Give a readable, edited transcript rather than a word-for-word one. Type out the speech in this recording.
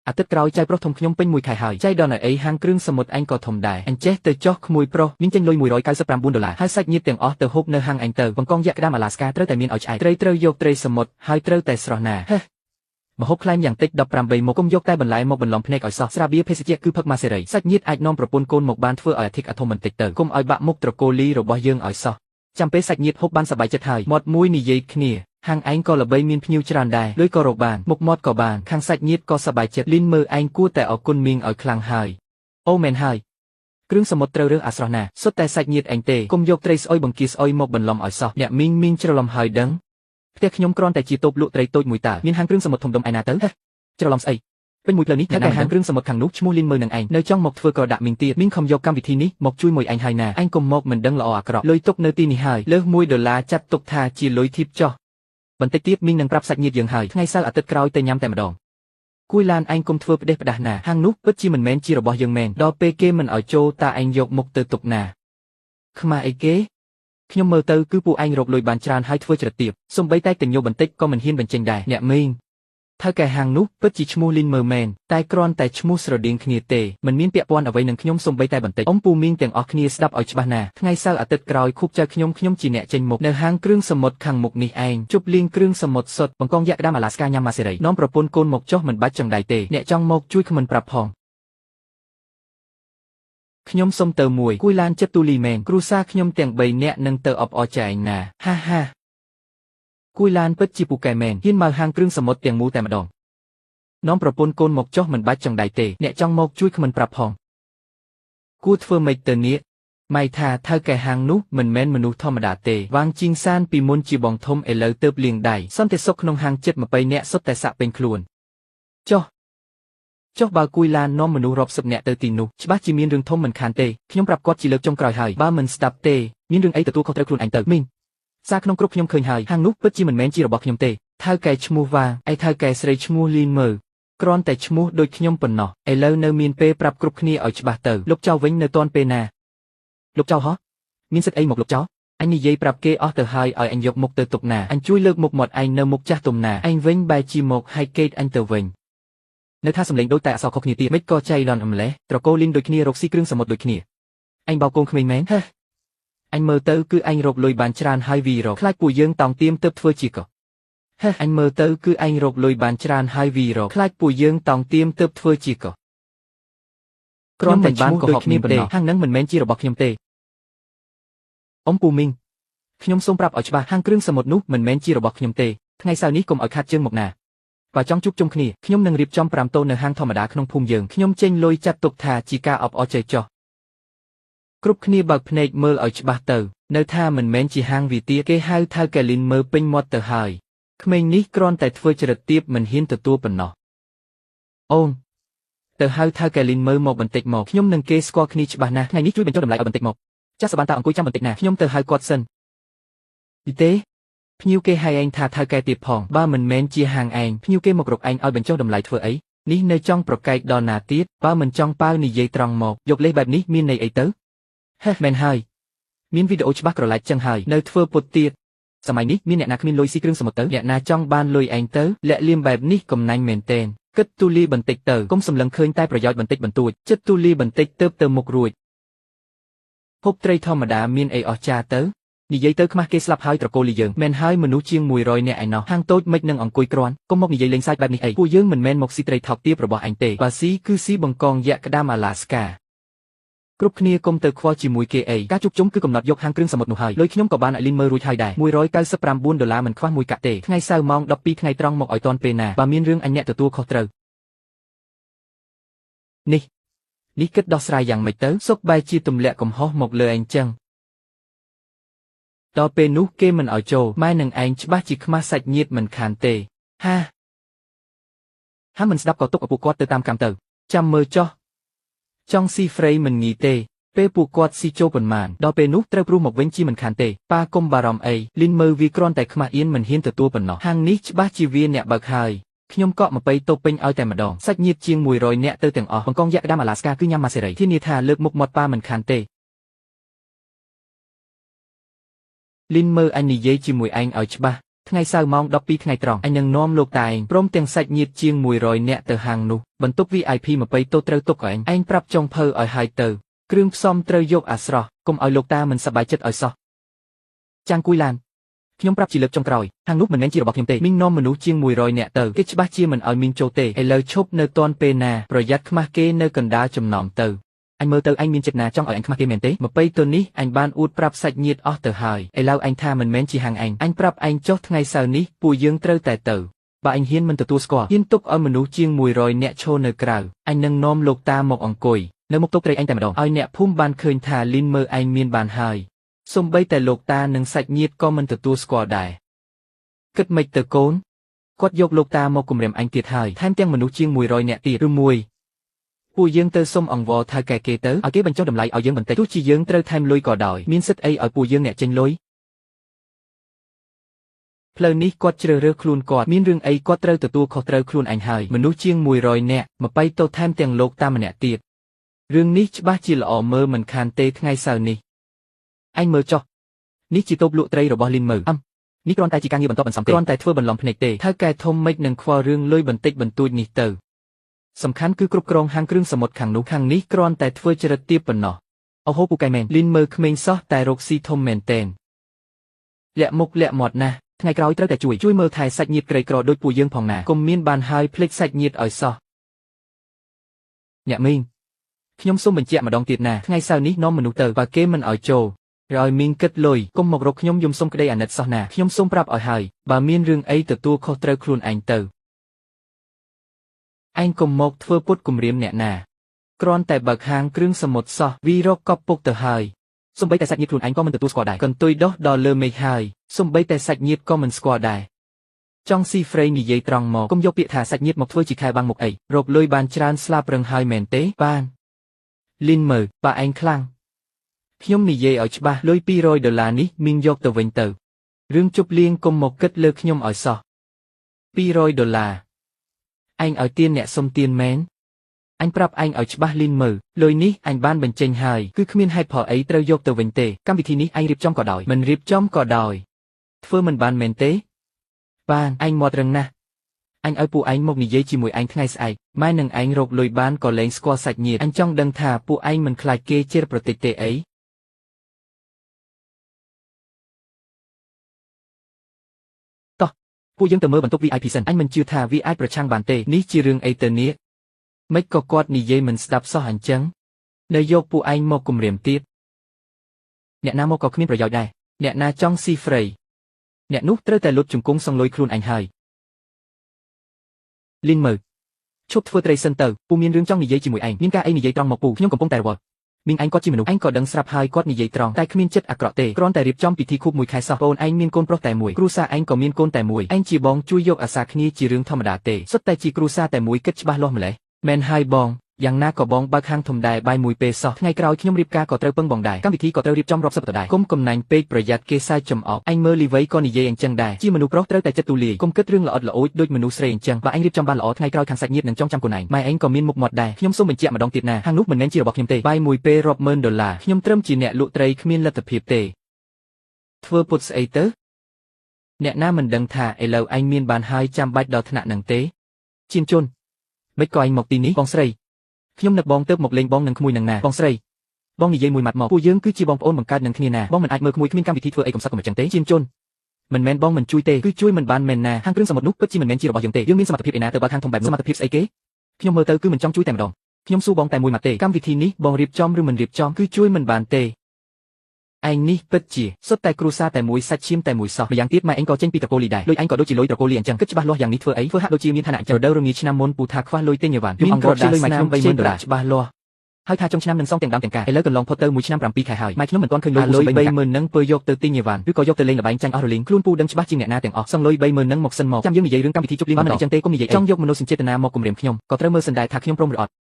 អាទិត្យក្រោយចៅប្រុសធំខ្ញុំពេញមួយខែហើយចៃដនអីហាងគ្រឿងសមុទ្រអញក៏ធំដែរអញចេះទៅចោះក្មួយប្រុសមានចេញលុយ$199ហើយសាច់ញាតិទាំងអស់ទៅហូបនៅហាងអញទៅបង្កងយក្សក្តាមអាឡាស្កាត្រូវតែមានឲ្យឆ្អែតត្រីត្រូវយកត្រីសមុទ្រហើយត្រូវតែស្រស់ណាហេម្ហូបខ្លែងយ៉ាងតិច18មុខកុំយកតែបន្លែមកបន្លំភ្នែកឲ្យសោះស្រាបៀរភេសជ្ជៈគឺផឹកម៉ាសេរីសាច់ញាតិអាចនាំប្រពន្ធកូនមកបានធ្វើឲ្យអាធិកអធមបន្តិចទៅកុំឲ្យបាក់មុខត្រកូលីរបស់យើងឲ្យសោះចាំពេលសាច់ញាតិហូបបានសប្បាយចិត្តហើយមាត់មួយនិយាយគ្នាហាងឯងក៏ល្បីមានភ្ញៀវច្រើនដែរលុយក៏រកបានមុខមាត់ក៏បានខាងសាច់ញាតិក៏សប្បាយចិត្តលីនមើលឯងគួរតែអរគុណមីងឲ្យខ្លាំងហើយអូមែនហើយគ្រឿងសមុទ្រត្រូវរើសអាស្រស់ណាស់សុទ្ធតែសាច់ញាតិឯងទេកុំយកត្រីស្អុយបង្គាស្អុយមកបន្លំឲ្យសោះអ្នកមីងច្រឡំហើយដឹងផ្ទះខ្ញុំគ្រាន់តែជាតូបលក់ត្រីតូចមួយតើមានហាងគ្រឿងសមុទ្រធំដុំឯណាទៅច្រឡំស្អីពេញមួយផ្លូវនេះតែហាងគ្រឿងសមុទ្រខាងនោះឈ្មោះលីនមើលនឹងឯងនៅចង់មកធ្វើក្រដាក់មីងទៀតមីងខំយកកម្មវិធីនេះមកជួយមួយឯងហើយណាអញកុំមកមិនដឹងល្អអាក្រក់លុយទុកនៅទីនេះហើយលើស$1ចាត់ទុកថាជាលុយធីបចោះបន្តិចទៀតមីងនឹងប្រាប់សាច់ញាតិយើងហើយថ្ងៃសៅរ៍អាទិត្យក្រោយទៅញ៉ាំតែម្ដងគួយឡានឯងកុំធ្វើផ្ដេសផ្ដាសណាហាងនោះពិតជាមិនមែនជារបស់យើងមែនដល់ពេលគេមិនឲ្យចូលតាឯងយកមុខទៅទុកណាខ្មាស់អីគេខ្ញុំមើលទៅគឺពួកឯងរកលុយបានច្រើនហើយធ្វើច្រទៀបសំបីតែកញ្ញោបន្តិចក៏មិនហ៊ានបញ្ចេញដែរអ្នកមីងថៅកែហាងនោះពិតជាឈ្មោះលីនមើមែនតែគ្រាន់តែឈ្មោះស្រដៀងគ្នាទេមិនមានពាក់ព័ន្ធអ្វីនឹងខ្ញុំសំបីតែបន្តិចអ៊ំពូមីងទាំងអស់គ្នាស្ដាប់ឲ្យច្បាស់ណាថ្ងៃសៅរ៍អាទិត្យក្រោយខូបចៅខ្ញុំជាអ្នកចេញមុខនៅហាងគ្រឿងសមុទ្រខាងមុខនេះឯងជប់លៀងគ្រឿងសមុទ្រសុទ្ធបង្កងយក្សក្តាមអាឡាស្កាញ៉ាំម៉ាសេរីនាំប្រពន្ធកូនមកចុះមិនបាច់ចង្ដៃទេអ្នកចង់មកជួយខមមិនប្រាប់ផងខ្ញុំសុំទៅមួយគួយឡានចិត្តទូលីមែនគ្រូសាខ្ញុំទាំង3នាក់នឹងទៅអបអរចែងណាហាគួយឡានពិតជាពូកែមែនហ៊ានមកហាងគ្រឿងសមុទ្រទាំងមូលតែម្ដងនាំប្រពន្ធកូនមកចុះមិនបាច់ចង្ដៃទេអ្នកចង់មកជួយខមមិនប្រាប់ផងគួរធ្វើម៉េចទៅនេះម៉ៃថាថៅកែហាងនោះមិនមែនមនុស្សធម្មតាទេវាងជីងសានពីមុនជាបងធំឥឡូវទៅលៀងដៃសន្តិសុខក្នុងហាងចិត្ត20នាក់សុទ្ធតែសាក់ពេញខ្លួនចុះបើគួយឡាននាំមនុស្សរាប់សិបនាក់ទៅទីនោះច្បាស់ជាមានរឿងធំមិនខានទេខ្ញុំប្រាប់គាត់ជាលើកចុងក្រោយហើយបើមិនស្ដាប់ទេមានរឿងអីទទួលខុសត្រូវខ្លួនឯងទៅមីងសារក្នុងគ្រប់ខ្ញុំឃើញហើយហាងនោះពិតជាមិនមែនជារបស់ខ្ញុំទេថៅកែឈ្មោះវាងឯថៅកែស្រីឈ្មោះលីនមើគ្រាន់តែឈ្មោះដូចខ្ញុំប៉ុណ្ណោះឥឡូវនៅមានពេលប្រាប់គ្រប់គ្នាឲ្យច្បាស់ទៅលោកចៅវិញនៅតាន់ពេលណាលោកចៅហ៎មានសិទ្ធអីមកលោកចៅអញនិយាយប្រាប់គេអស់ទៅហើយឲ្យអញយកមុខទៅទុកណាអញជួយលើកមុខមាត់ឯងនៅមុខចាស់ទុំណាឯងវិញបែរជាមកហើយកេតអញទៅវិញនៅថាសម្លេងដូចតែអក្សរខុសគ្នាទៀតមិនក៏ចៃដន្យម្លេះត្រកូលលីងដូចគ្នារកស៊ីគ្រឿងសមុទ្រដូចគ្នាអញបោកកូនក្មេងមែនហេអញមើលទៅគឺអញរកលុយបានច្រើនហើយវីរកខ្លាចពួកយើងតោងទៀមទៅធ្វើជាក៏អញមើលទៅគឺអញរកលុយបានច្រើនហើយវីរកខ្លាចពួកយើងតោងទៀមទៅធ្វើជាក៏គ្រាន់តែបានកុហកគ្នាប៉ុណ្ណោះហាងហ្នឹងមិនមែនជារបស់ខ្ញុំទេអ៊ំពូមីងខ្ញុំសូមប្រាប់ឲ្យច្បាស់ហាងគ្រឿងសមុទ្រនោះមិនមែនជារបស់ខ្ញុំទេថ្ងៃសៅរ៍នេះកុំឲ្យខាត់ជើងមកណាបើចង់ជួបជុំគ្នាខ្ញុំនឹងរៀបចំ5តូននៅហាងធម្មតាក្នុងភូមិយើងខ្ញុំចេញលុយចាត់ទុកថាជាការអបអរជ័យចុះគ្រប់គ្នាបើកភ្នែកមើលឲ្យច្បាស់ទៅនៅថាមិនមែនជាហាងវិទាគេហៅថៅកែលីនមើពេញមាត់ទៅហើយក្មេងនេះគ្រាន់តែធ្វើចរិតទាបមិនហ៊ានទទួលប៉ុណ្ណោះអូនទៅហៅថៅកែលីនមើមកបន្តិចមកខ្ញុំនឹងគេស្គាល់គ្នាច្បាស់ណាស់ថ្ងៃនេះជួយបញ្ចុះតម្លៃឲ្យបន្តិចមកចាស់សបានតាអង្គុយចាំបន្តិចណាខ្ញុំទៅហៅគាត់សិនទីទេភ្ញៀវគេហៅឯងថាថៅកែទៀតផងបើមិនមែនជាហាងឯងភ្ញៀវគេមករកឯងឲ្យបញ្ចុះតម្លៃធ្វើអីនេះនៅចង់ប្រកែកដល់ណាទៀតបើមិនចង់ប៉ាវនិយាយត្រង់មកយកលេសបែបនេះមានន័យអីទៅមែនហើយមានវីដេអូច្បាស់ក្រឡែកចឹងហើយនៅធ្វើពុតទៀតសម័យនេះមានអ្នកណាគ្មានលុយស៊ីគ្រឿងសមុទ្រទៅអ្នកណាចង់បានលុយឯងទៅលាក់លៀមបែបនេះកំណាញ់មែនទែនគិតទូលីបន្តិចទៅកុំសម្លឹងឃើញតែប្រយោជន៍បន្តិចបន្តួចចិត្តទូលីបន្តិចទៅមុខរួចហូបត្រីធម្មតាមានអីអស្ចារ្យទៅនិយាយទៅខ្មាស់គេស្លាប់ហើយត្រកូលីយើងមែនហើយមនុស្សជាង100នាក់ឯណោះហាងតូចមិននឹងអង្គុយគ្រាន់កុំមកនិយាយលេងសើចបែបនេះអីពួកយើងមិនមែនមកស៊ីត្រីថោកទាបរបស់អញទេបើស៊ីគឺស៊ីបង្កងយក្សក្តាមអាឡាស្កាគ្រប់គ្នាកុំទៅខ្វល់ជាមួយគេអីការជួបជុំគឺកំណត់យកហាងគ្រឿងសមុទ្រនោះហើយលុយខ្ញុំក៏បានឲ្យលីនមើរួចហើយដែរ$199មិនខ្វះមួយកាក់ទេថ្ងៃសៅរ៍ម៉ោង12ថ្ងៃត្រង់មកឲ្យតាន់ពេលណាបើមានរឿងអញអ្នកទទួលខុសត្រូវនេះគិតដោះស្រាយយ៉ាងម៉េចទៅសុកបែរជាទម្លាក់កំហុសមកលើឯងចឹងដល់ពេលនោះគេមិនឲ្យចូលម៉ែនឹងឯងច្បាស់ជាខ្មាស់សាច់ញាតិមិនខានទេហាមិនស្ដាប់ក៏ទុកឲ្យពួកគាត់ទៅតាមកម្មទៅចាំមើលចោះចង់ស៊ីហ្វ្រៃមិនងាយទេពេលពួកគាត់ស៊ីចូលប៉ុន្មានដល់ពេលនោះត្រូវព្រោះមកវិញជាមិនខានទេប៉ាកុំបារម្ភអីលីនមើវាគ្រាន់តែខ្មាស់អៀនមិនហ៊ានទទួលប៉ុណ្ណោះហាងនេះច្បាស់ជាវាអ្នកបើកហើយខ្ញុំកក់20តូបពេញឲ្យតែម្ដងសាច់ញាតិជាង100នាក់ទៅទាំងអស់បង្កងយក្សក្តាមអាឡាស្កាគឺញ៉ាំម៉ាសេរីធានាថាលើកមុខមាត់ប៉ាមិនខានទេលីនមើអញនិយាយជាមួយឯងឲ្យច្បាស់ ថ្ងៃសៅរ៍ម៉ោង12ថ្ងៃត្រង់អញនឹងនាំលោកតាឯងព្រមទាំងសាច់ញាតិជាង100នាក់ទៅហាងនោះបន្ទប់ VIP 20តូបត្រូវទុកឲ្យឯងប្រាប់ចុងភៅឲ្យហើយទៅគ្រឿងផ្សំត្រូវយកអាស្រស់កុំឲ្យលោកតាមិនសប្បាយចិត្តឲ្យសោះចាំងគួយឡានខ្ញុំប្រាប់ជាលើកចុងក្រោយហាងនោះមិនមែនជារបស់ខ្ញុំទេមីងនាំមនុស្សជាង100នាក់ទៅគេច្បាស់ជាមិនឲ្យមីងចូលទេឥឡូវឈប់នៅតាន់ពេលណាប្រយ័ត្នខ្មាស់គេនៅកណ្ដាលចំណោមទៅអញមើលទៅអញមានចិត្តណាចង់ឲ្យអញខ្មាស់គេមែនទេ20ទៅនេះអញបានអួតប្រាប់សាច់ញាតិអស់ទៅហើយឥឡូវអញថាមិនមែនជាហាងអញប្រាប់អញចុះថ្ងៃសៅរ៍នេះពួកយើងត្រូវតែទៅបើអញហ៊ានមិនទទួលស្គាល់ហ៊ានទុកឲ្យមនុស្សជាង100នាក់ឈរនៅក្រៅអញនឹងនាំលោកតាមកអង្គុយនៅមុខតុត្រីអញតែម្ដងឲ្យអ្នកភូមិបានឃើញថាលីនមើលឯងមានបានហើយសូម្បីតែលោកតានិងសាច់ញាតិក៏មិនទទួលស្គាល់ដែរគិតមិនទៅកូនគាត់យកលោកតាមកគំរាមអញទៀតហើយថែមទាំងមនុស្សជាង100នាក់ទៀតឬមួយពួកយើងទៅសុំអង្វរថៅកែគេទៅឲ្យគេបញ្ចុះតម្លៃឲ្យយើងបន្តិចទោះជាយើងត្រូវថែមលុយក៏ដោយមានសិទ្ធិអីឲ្យពួកយើងអ្នកចេញលុយផ្លូវនេះគាត់ជ្រើសរើសខ្លួនគាត់មានរឿងអីគាត់ត្រូវទទួលខុសត្រូវខ្លួនអញហើយមនុស្សជាង100នាក់20ទៅថែមទាំងលោកតាម្នាក់ទៀតរឿងនេះច្បាស់ជាល្អមើលមិនខានទេថ្ងៃសៅរ៍នេះអញមើលចុះនេះជាតូបលក់ត្រីរបស់លីនមើលនេះគ្រាន់តែជាការងារបន្តបន្សំទេគ្រាន់តែធ្វើបន្លំភ្នែកទេថៅកែធំមិននឹងខ្វល់រឿងលុយបន្តិចបន្តួចនេះទៅសំខាន់គឺគ្រប់គ្រងហាងគ្រឿងសមុទ្រខាងនោះខាងនេះគ្រាន់តែធ្វើចរិតទាបប៉ុណ្ណោះអូហូពូកែមែនលីនមើលក្មេងសោះតែរកស៊ីធំមែនតែនលាក់មុខលាក់មាត់ណាស់ថ្ងៃក្រោយត្រូវតែជួយមើលថែសាច់ញាតិក្រីក្រដូចពួកយើងផងណាកុំមានបានហើយភ្លេចសាច់ញាតិឲ្យសោះអ្នកមីងខ្ញុំសូមបញ្ជាក់ម្ដងទៀតណាថ្ងៃសៅរ៍នេះនាំមនុស្សទៅបើគេមិនឲ្យចូលឲ្យមីងគិតលុយកុំមករកខ្ញុំយំសុំក្តីអាណិតសោះណាខ្ញុំសូមប្រាប់ឲ្យហើយបើមានរឿងអីទទួលខុសត្រូវខ្លួនឯងទៅឯងកុំមកធ្វើពុតគំរាមអ្នកណាគ្រាន់តែបើកហាងគ្រឿងសមុទ្រសោះវីរកកប់ពុកទៅហើយសូម្បីតែសាច់ញាតិខ្លួនឯងក៏មិនទទួលស្គាល់ដែរកន្ទុយដោះដល់លើមេឃហើយសូម្បីតែសាច់ញាតិក៏មិនស្គាល់ដែរចង់ស៊ីហ្វ្រេនិយាយត្រង់មកកុំយកពាក្យថាសាច់ញាតិមកធ្វើជាខែបាំងមុខអីរកលុយបានច្រើនស្លាប់រឹងហើយមែនទេបានលីនមើលបើឯងខ្លាំងខ្ញុំនិយាយឲ្យច្បាស់លុយ$200នេះមីងយកទៅវិញទៅរឿងជប់លៀងកុំមកគិតលើខ្ញុំឲ្យសោះ$200ឯងឲ្យទានអ្នកសុំទានមែនអញប្រាប់ឯងឲ្យច្បាស់លីនមើលលុយនេះអញបានបញ្ចេញហើយគឺគ្មានហេតុផលអីត្រូវយកទៅវិញទេកម្មវិធីនេះអញរៀបចំក៏ដោយមិនរៀបចំក៏ដោយធ្វើមិនបានមែនទេបានឯងមាត់រឹងណាស់អញឲ្យពួកឯងមកនិយាយជាមួយឯងថ្ងៃស្អែកម៉ែនឹងឯងរកលុយបានក៏លែងស្គាល់សាច់ញាតិអញចង់ដឹងថាពួកឯងមិនខ្លាចគេជេរប្រតិចទេអីតោះពួកយើងទៅមើលបន្ទប់ VIP សិនអញមិនជឿថាវាអាចប្រឆាំងបានទេនេះជារឿងអីទៅនេះមិនក៏គាត់និយាយមិនស្ដាប់សោះអញ្ចឹងនៅយកពួកឯងមកគំរាមទៀតអ្នកណាមកក៏គ្មានប្រយោជន៍ដែរអ្នកណាចង់ស៊ីហ្វ្រៃអ្នកនោះត្រូវតែលុតជង្គង់សងលុយខ្លួនឯងហើយលីនមើលឈប់ធ្វើត្រីសិនទៅពូមានរឿងចង់និយាយជាមួយឯងមានការអីនិយាយត្រង់មកពូខ្ញុំកំពុងតែរវល់មីងឯងគាត់ជាមនុស្សឯងក៏ដឹងស្រាប់ហើយគាត់និយាយត្រង់តែគ្មានចិត្តអាក្រក់ទេគ្រាន់តែរៀបចំពិធីខួប1ខែសោះបងឯងមានកូនប្រុសតែមួយគ្រួសារឯងក៏មានកូនតែមួយឯងជាបងជួយយកអាសាគ្នាជារឿងធម្មតាទេសុទ្ធតែជាគ្រួសារតែមួយគិតច្បាស់លាស់ម្ល៉េះមែនហើយបងយ៉ាងណាក៏បងបើកហាងធំដែរបាយមួយពេលសោះថ្ងៃក្រោយខ្ញុំរៀបការក៏ត្រូវពឹងបងដែរកម្មវិធីក៏ត្រូវរៀបចំរាប់សិបទៅដែរកុំកំណាញ់ពេកប្រយ័ត្នគេសើចចំអកឯងមើលលីវៃក៏និយាយអញ្ចឹងដែរជាមនុស្សប្រុសត្រូវតែចិត្តទូលាយកុំគិតរឿងល្អិតល្អូចដូចមនុស្សស្រីអញ្ចឹងបើឯងរៀបចំបានល្អថ្ងៃក្រោយខាងសាច់ញាតិនឹងចងចាំខ្លួនឯងម៉ែឯងក៏មានមុខមាត់ដែរខ្ញុំសូមបញ្ជាក់ម្ដងទៀតណាហាងនោះមិនមែនជារបស់ខ្ញុំទេបាយមួយពេលរាប់ម៉ឺនដុល្លារខ្ញុំត្រឹមជាអ្នកលក់ត្រីគ្មានលទ្ធភាពទេធ្វើពុតស្អីទៅអ្នកណាមិនដឹងថាឥឡូវឯងមានបានហើយចាំបាច់ដល់ថ្នាក់នឹងទេជាងជន់មិនក៏ឯងមកទីនេះបងស្រីខ្ញុំនឹកបងទៅមកលេងបងនឹងក្មួយនឹងណាបងស្រីបងនិយាយមួយម៉ាត់មកពួកយើងគឺជាបងប្អូនបង្កើតនឹងគ្នាណាបងមិនអាចមើលក្មួយគ្មានកម្មវិធីធ្វើអីកំសត់កំចឹងទេជាងជន់មិនមែនបងមិនជួយទេគឺជួយមិនបានមែនណាហាងគ្រឿងសមុទ្រនោះពិតជាមិនមែនជារបស់យើងទេយើងមានសមត្ថភាពឯណាទៅបើកហាងធំបែបនោះសមត្ថភាពស្អីគេខ្ញុំមើលទៅគឺមិនចង់ជួយតែម្ដងខ្ញុំសួរបងតែមួយម៉ាត់ទេកម្មវិធីនេះបងរៀបចំឬមិនរៀបចំគឺជួយមិនបានទេឯងនេះពិតជាសុទ្ធតែគ្រួសារតែមួយសាច់ឈាមតែមួយសោះម្យ៉ាងទៀតម៉ែឯងក៏ចេញពីត្រកូលលីដែរលុយឯងក៏ដូចជាលុយត្រកូលលីអញ្ចឹងគិតច្បាស់លាស់យ៉ាងនេះធ្វើអីធ្វើហាក់ដូចជាមានឋានៈអញ្ចឹងរដូវរងាឆ្នាំមុនពូថាខ្វះលុយទិញអីវ៉ាន់មានអង្គរដាលុយម៉ែខ្ញុំ$30000ច្បាស់លាស់ហើយថាចុងឆ្នាំនឹងសងទាំងដើមទាំងការឥឡូវកន្លងផុតទៅ1ឆ្នាំ7ខែហើយម៉ែខ្ញុំមិនទាន់ឃើញលុយ$30000នឹងពើយកទៅទិញអីវ៉ាន់ឬក៏យកទៅលេងល្បែងចាញ់អស់រលីងខ្លួនពូដឹងច្បាស់ជាងអ្នកណាទាំងអស់សងលុយ$30000នឹងមកសិនមកចាំយើងនិយាយរឿងកម្មវិធីជប់លៀងមិនអញ្ចឹងទេកុំនិយាយចង់យកមនោសញ្ចេតនាមកគំរាមខ្ញុំក៏ត្រូវមើលសិនដែរថាខ្ញុំព្រមឬអត់